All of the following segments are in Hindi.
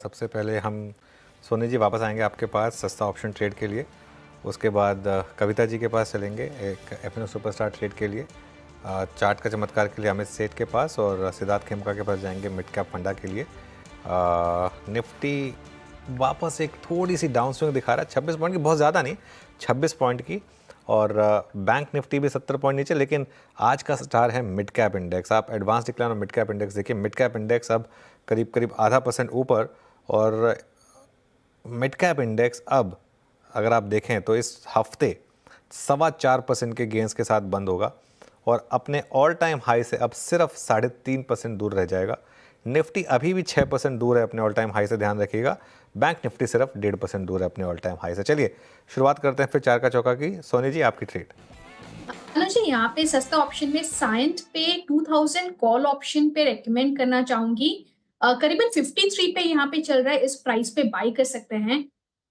सबसे पहले हम सोनी जी वापस आएंगे आपके पास सस्ता ऑप्शन ट्रेड के लिए। उसके बाद कविता जी के पास चलेंगे एक एफएनओ सुपरस्टार ट्रेड के लिए। चार्ट का चमत्कार के लिए अमित सेठ के पास और सिद्धार्थ खेमका के पास जाएंगे मिड कैप फंडा के लिए। निफ्टी वापस एक थोड़ी सी डाउन स्विंग दिखा रहा है, 26 पॉइंट की, बहुत ज़्यादा नहीं, 26 पॉइंट की। और बैंक निफ्टी भी 70 पॉइंट नीचे, लेकिन आज का स्टार है मिड कैप इंडेक्स। आप एडवांस डिक्लाइन और मिड कैप इंडेक्स देखिए, मिड कैप इंडेक्स अब करीब करीब आधा % ऊपर, और मिड कैप इंडेक्स अब अगर आप देखें तो इस हफ्ते 4.25% के गेंस के साथ बंद होगा और अपने ऑल टाइम हाई से अब सिर्फ 3.5% दूर रह जाएगा। निफ्टी अभी भी 6% दूर है अपने ऑल टाइम हाई से, ध्यान रखिएगा। बैंक निफ्टी सिर्फ 1.5% दूर है अपने ऑल टाइम हाई से। चलिए शुरुआत करते हैं फिर चार का चौका की। सोनी जी आपकी ट्रेड। अनुज जी, यहाँ पे सस्ता ऑप्शन में साइंट पे 2000 कॉल ऑप्शन पे रेकमेंड करना चाहूंगी। करीबन 53 पे यहाँ पे चल रहा है, इस प्राइस पे बाई कर सकते हैं।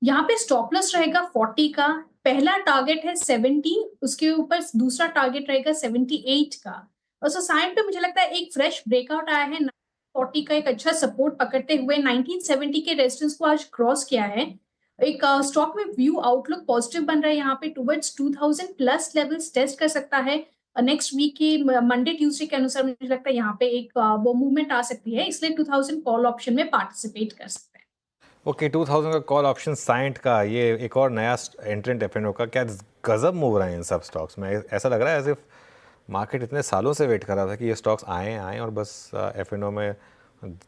यहाँ पे स्टॉप लॉस रहेगा 40 का, पहला टारगेट है 70, उसके ऊपर दूसरा टारगेट रहेगा 78 का। और सो साइंट पे मुझे लगता है एक फ्रेश ब्रेकआउट आया है, 40 का एक अच्छा सपोर्ट पकड़ते हुए 1970 के रेजिस्टेंस को आज क्रॉस किया है। एक स्टॉक में व्यू आउटलुक पॉजिटिव बन रहा है, यहाँ पे टुवर्ड्स 2000 प्लस लेवल्स टेस्ट कर सकता है। नेक्स्ट वीक की मंडे ट्यूसडे के अनुसार मुझे लगता है यहाँ पे एक वो मूवमेंट आ सकती है, इसलिए 2000 कॉल ऑप्शन में पार्टिसिपेट कर सकते हैं। ओके, 2000 का कॉल ऑप्शन साइंट का, ये एक और नया एंट्रेंट एफएनओ का। क्या गजब मूव रहे हैं इन सब स्टॉक्स में। ऐसा लग रहा है एज इफ मार्केट इतने सालों से वेट कर रहा था कि ये स्टॉक्स आए और बस एफएनओ में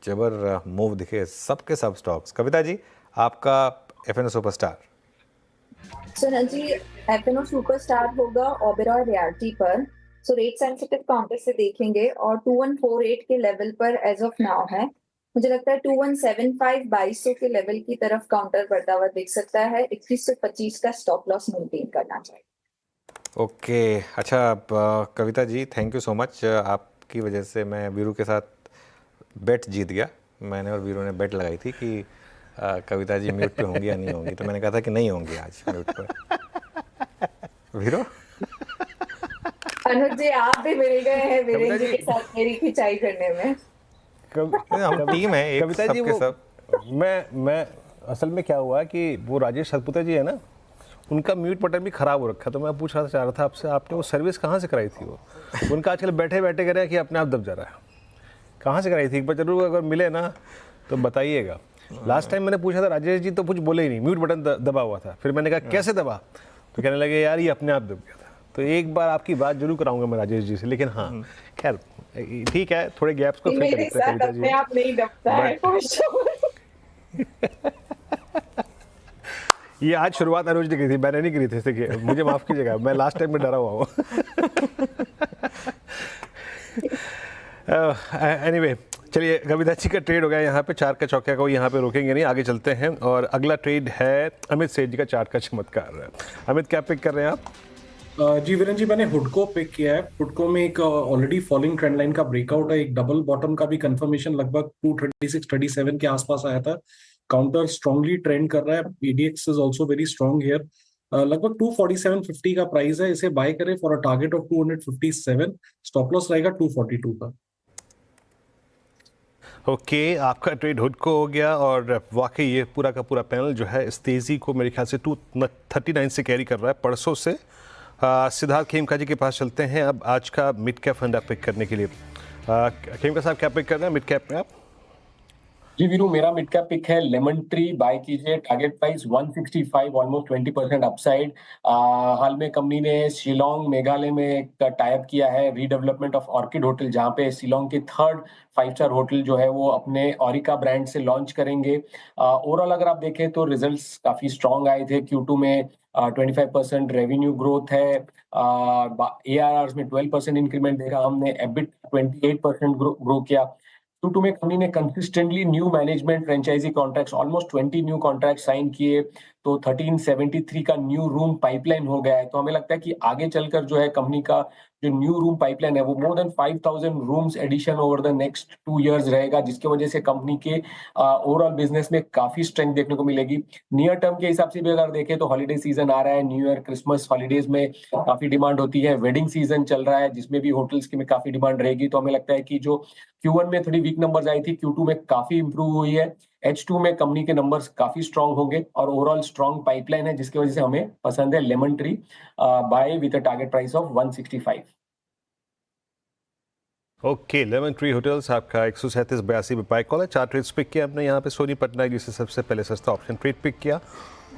जबर मूव दिखे सबके सब स्टॉक्स। कविता जी आपका एफएनओ सुपरस्टार। सुना जी, एफएनओ सुपरस्टार होगा ओबेरॉय रियल्टी पर। सो रेट सेंसिटिव काउंटर से देखेंगे और 2148 के लेवल पर एज ऑफ नाउ है। मुझे लगता है 2175 2200 के लेवल की तरफ काउंटर बढ़ता हुआ दिख सकता है। 2125 का स्टॉप लॉस मेंटेन करना चाहिए। ओके अच्छा, Kavita ji thank you so much. आपकी वजह से मैं वीरू के साथ बेट जीत गया। मैंने और वीरू ने बेट लगाई थी कि कविता जी म्यूट पे होंगी या नहीं होंगी, तो मैंने कहा था कि नहीं होंगी आज म्यूट पर। वीरू अनुज जी, आप भी मिल गए हैं वीरेंद्र जी के साथ मेरी खिंचाई करने में। हम टीम है एक, कविता जी सबके सब। मैं असल में क्या हुआ कि वो राजेश सतपुते जी है ना, उनका म्यूट बटन भी खराब हो रखा, तो मैं पूछ रहा था, चाह रहा था आपसे, आपने वो सर्विस कहाँ से कराई थी? वो उनका आजकल बैठे बैठे कह रहे हैं कि अपने आप दब जा रहा है। कहाँ से कराई थी? एक बार जरूर अगर मिले ना तो बताइएगा। लास्ट टाइम मैंने पूछा था राजेश जी, तो कुछ बोले ही नहीं, म्यूट बटन दबा हुआ था। फिर मैंने कहा कैसे दबा, तो कहने लगे यार ये अपने आप दब गया था। तो एक बार आपकी बात जरूर कराऊंगा मैं राजेश जी से, लेकिन हाँ खैर ठीक है, थोड़े गैप्स को फिल करते हैं कविता जी। आप नहीं दबता है ये आज शुरुआत अनुज ने की थी, मैंने नहीं करी थी, देखिए मुझे माफ कीजिएगा, मैं लास्ट टाइम में डरा हुआ हूँ। एनीवे चलिए, कविता जी का ट्रेड हो गया यहाँ पे, चार का चौका को यहाँ पे रोकेंगे नहीं, आगे चलते हैं। और अगला ट्रेड है अमित सेठ जी का, चार का चमत्कार। अमित क्या पिक कर रहे हैं आप? जी वीरेंद्र जी, मैंने हुडको पिक किया है। हुडको में एक ऑलरेडी फॉलिंग ट्रेंड लाइन का ब्रेकआउट है, एक डबल बॉटम का भी कंफर्मेशन लगभग 236-37 के आसपास आया था। काउंटर स्ट्रांगली ट्रेंड कर रहा है। PDX is also very strong here. लगभग 247.50 का प्राइस है, इसे बाय करें for a target of 257। Stop loss रहेगा 242 का। ओके आपका ट्रेड हुडको हो गया, और वाकई ये पूरा का पूरा पैनल जो है इस तेज़ी को मेरे ख्याल से 239 से कैरी कर रहा है परसों से। सिद्धार्थ खेमका जी के पास चलते हैं अब आज का मिड कैप फंड पिक करने के लिए। खेमका साहब क्या पिक कर रहे हैं मिड कैप में आप? जी वीरू, मेरा मिड कैप पिक है लेमन ट्री। बाय कीजिए, टारगेट प्राइस 165, ऑलमोस्ट 20% अपसाइड। हाल में कंपनी ने शिलोंग मेघालय में एक टाई अप किया है, रीडेवलपमेंट ऑफ ऑर्किड होटल, जहां पे शिलोंग के 3rd 5-स्टार होटल जो है वो अपने ओरिका ब्रांड से लॉन्च करेंगे। ओवरऑल अगर आप देखें तो रिजल्ट्स काफी स्ट्रांग आए थे। Q2 में 25% रेवेन्यू ग्रोथ है, ARR में 12% इंक्रीमेंट देखा हमने, एबिट 28% ग्रो किया। Q2 में कंपनी ने consistently new management franchisee contracts almost 20 new contract sign किए, तो 1373 का न्यू रूम पाइपलाइन हो गया है। तो हमें लगता है कि आगे चलकर जो है कंपनी का जो न्यू रूम पाइपलाइन है वो more than 5000 rooms addition over the next 2 years रहेगा, जिसकी वजह से कंपनी के ओवरऑल बिजनेस में काफी स्ट्रेंथ देखने को मिलेगी। नियर टर्म के हिसाब से भी अगर देखें तो हॉलीडे सीजन आ रहा है, न्यू ईयर क्रिसमस हॉलीडेज में काफी डिमांड होती है, वेडिंग सीजन चल रहा है जिसमें भी होटल्स की में काफी डिमांड रहेगी। तो हमें लगता है कि जो Q1 में थोड़ी वीक नंबर्स आई थी, Q2 में काफी इंप्रूव हुई है। H2 में कंपनी के नंबर्स काफी स्ट्रांग होंगे और ओवरऑल स्ट्रांग पाइपलाइन है, जिसकी वजह से हमें पसंद है lemon tree bye with a target price of 165। Okay, lemon tree hotels आपका 137.82 पे बाय कॉल है। 4 ट्रेड्स पिक किया आपने यहाँ पे। सोनी पटनायक जिसे सबसे पहले सस्ता ऑप्शन ट्रेड पिक किया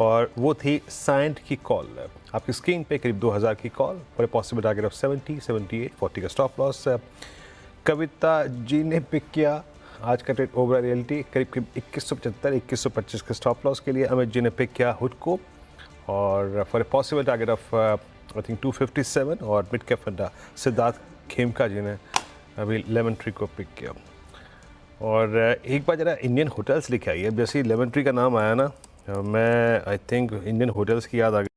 और वो थी साइंट की कॉल। आपकी स्क्रीन पे करीब 2000 की कॉल और पॉसिबल टारगेट ऑफ 70, 78, 40 का स्टॉप लॉस। कविता जी ने पिक किया आज का ट्रेड ओबरा रियल्टी करीब 2175, 2125 के स्टॉप लॉस के लिए। अमित जी ने पिक किया हुडको और for a possible target of I think 257 और मिड कैप फंडा सिद्धार्थ खेमका जी ने अभी लेमन ट्री को पिक किया। और एक बार ज़रा इंडियन होटल्स लिखे आई है। जैसे ही लेमन ट्री का नाम आया ना, मैं आई थिंक इंडियन होटल्स की याद आ गई।